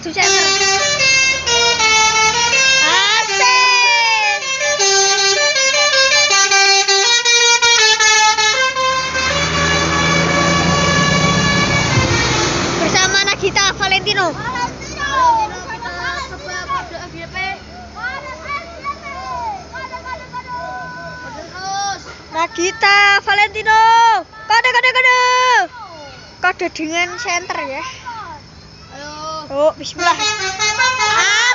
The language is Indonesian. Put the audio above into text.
maju center. Asik. Bersama Nagita Valentino. Nagita Valentino, kode dengan center ya. Ayo. Oh, bismillah. Asik.